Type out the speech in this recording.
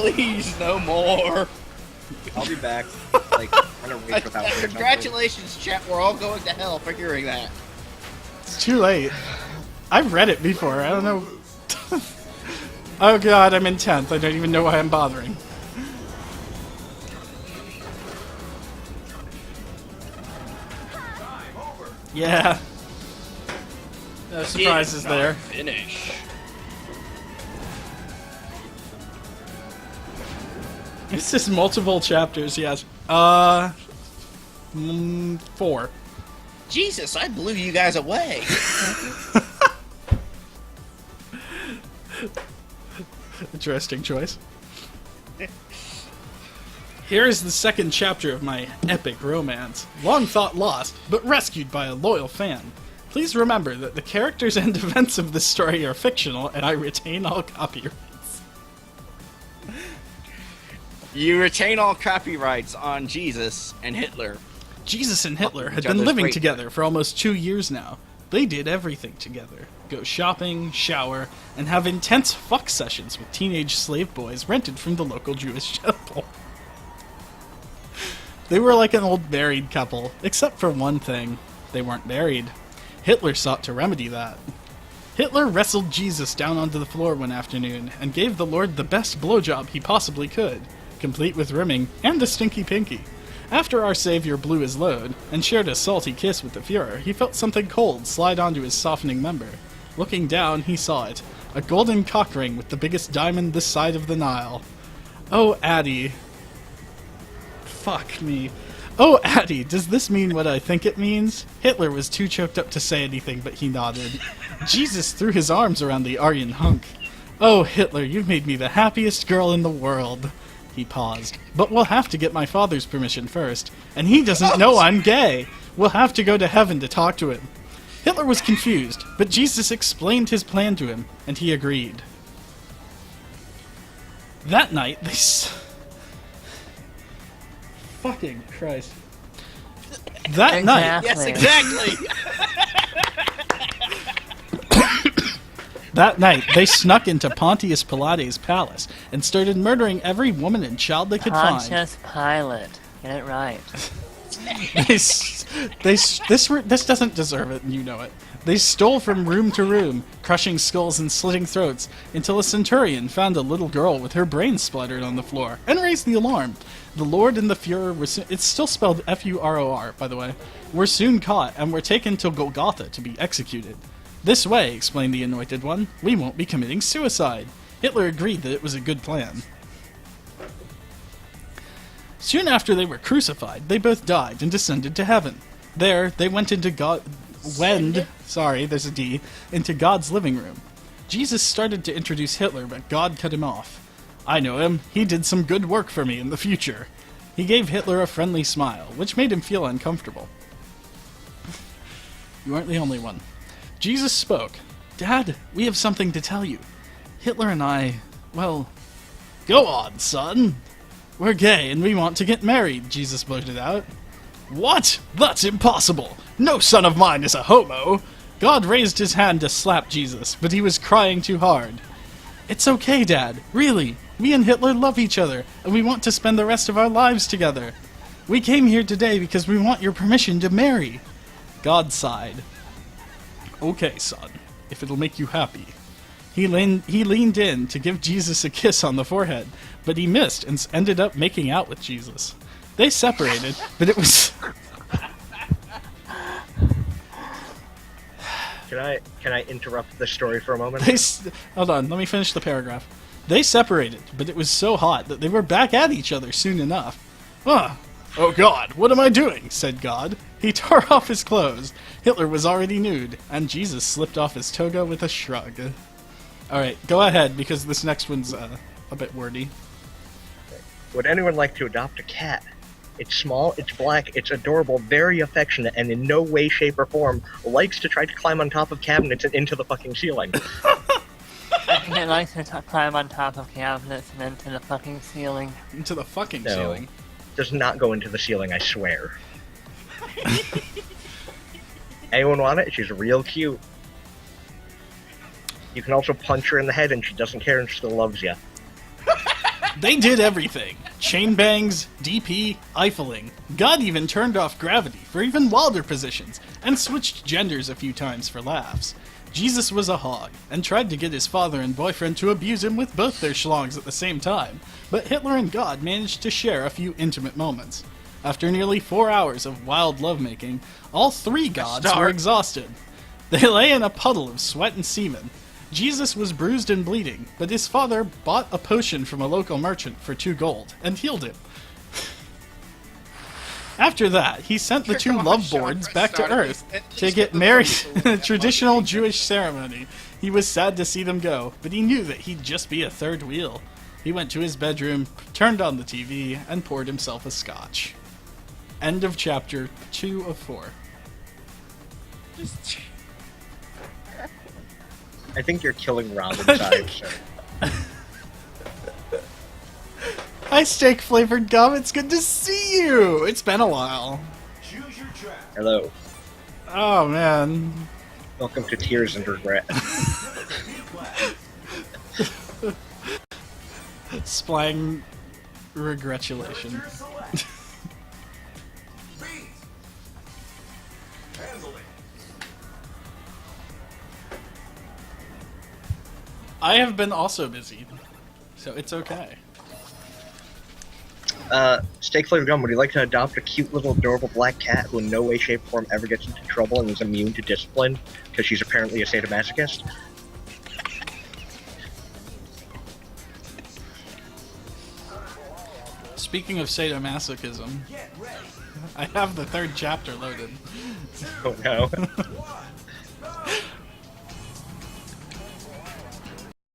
Please, no more. I'll be back. Like, on a race without Congratulations, chat. We're all going to hell for hearing that. It's too late. I've read it before. I don't know. Oh god, I'm in 10th. I don't even know why I'm bothering. Yeah. No surprises there. Finish. It's just multiple chapters, yes. 4. Jesus, I blew you guys away. Interesting choice. Here is the second chapter of my epic romance. Long thought lost, but rescued by a loyal fan. Please remember that the characters and events of this story are fictional, and I retain all copyrights. You retain all copyrights on Jesus and Hitler. Jesus and Hitler had been living together for almost 2 years now. They did everything together. Go shopping, shower, and have intense fuck sessions with teenage slave boys rented from the local Jewish temple. They were like an old married couple, except for one thing. They weren't married. Hitler sought to remedy that. Hitler wrestled Jesus down onto the floor one afternoon and gave the Lord the best blowjob he possibly could, complete with rimming and a stinky pinky. After our Savior blew his load and shared a salty kiss with the Fuhrer, he felt something cold slide onto his softening member. Looking down, he saw it. A golden cock ring with the biggest diamond this side of the Nile. Oh, Addie. Fuck me. Oh, Addie, does this mean what I think it means? Hitler was too choked up to say anything, but he nodded. Jesus threw his arms around the Aryan hunk. Oh, Hitler, you've made me the happiest girl in the world. He paused. But we'll have to get my father's permission first. And he doesn't know I'm gay. We'll have to go to heaven to talk to him. Hitler was confused, but Jesus explained his plan to him, and he agreed. That night, they Fucking Christ. That night... Yes, exactly! That night, they snuck into Pontius Pilates' palace and started murdering every woman and child they could find. Pontius Pilate. Get it right. This doesn't deserve it, and you know it. They stole from room to room, crushing skulls and slitting throats, until a centurion found a little girl with her brains splattered on the floor, and raised the alarm. The Lord and the Fuhrer were it's still spelled F-U-R-O-R, by the way, were soon caught and were taken to Golgotha to be executed. This way, explained the Anointed One, we won't be committing suicide. Hitler agreed that it was a good plan. Soon after they were crucified, they both died and descended to heaven. There, they went into into God's living room. Jesus started to introduce Hitler, but God cut him off. I know him. He did some good work for me in the future. He gave Hitler a friendly smile, which made him feel uncomfortable. You aren't the only one. Jesus spoke. Dad, we have something to tell you. Hitler and I, well... Go on, son. We're gay and we want to get married, Jesus blurted out. What? That's impossible. No son of mine is a homo. God raised his hand to slap Jesus, but he was crying too hard. It's okay, Dad. Really. Me and Hitler love each other, and we want to spend the rest of our lives together. We came here today because we want your permission to marry. God sighed. Okay, son, if it'll make you happy. He leaned in to give Jesus a kiss on the forehead, but he missed and ended up making out with Jesus. They separated, but it was... Can I interrupt the story for a moment? Hold on, let me finish the paragraph. They separated, but it was so hot that they were back at each other soon enough. Oh God, what am I doing? Said God. He tore off his clothes. Hitler was already nude, and Jesus slipped off his toga with a shrug. Alright, go ahead, because this next one's a bit wordy. Would anyone like to adopt a cat? It's small, it's black, it's adorable, very affectionate, and in no way, shape, or form likes to try to climb on top of cabinets and into the fucking ceiling. I think it likes to climb on top of cabinets and into the fucking ceiling. Into the fucking ceiling? Does not go into the ceiling, I swear. Anyone want it? She's real cute. You can also punch her in the head and she doesn't care and she still loves you. They did everything. Chain bangs, DP, Eiffeling. God even turned off gravity for even wilder positions, and switched genders a few times for laughs. Jesus was a hog, and tried to get his father and boyfriend to abuse him with both their schlongs at the same time, but Hitler and God managed to share a few intimate moments. After nearly 4 hours of wild lovemaking, all three gods were exhausted. They lay in a puddle of sweat and semen. Jesus was bruised and bleeding, but his father bought a potion from a local merchant for 2 gold, and healed him. After that, he sent the 2 love boards back to Earth to get married in a traditional Jewish ceremony. He was sad to see them go, but he knew that he'd just be a third wheel. He went to his bedroom, turned on the TV, and poured himself a scotch. End of chapter 2 of 4. I think you're killing Rob inside, sir. Hi, steak-flavored gum. It's good to see you. It's been a while. Hello. Oh, man. Welcome to Tears and Regret. Splang regretulation. I have been also busy, so it's okay. Steak flavored gum, would you like to adopt a cute little adorable black cat who in no way, shape, or form ever gets into trouble and is immune to discipline because she's apparently a sadomasochist? Speaking of sadomasochism, I have the 3rd chapter loaded. Oh no.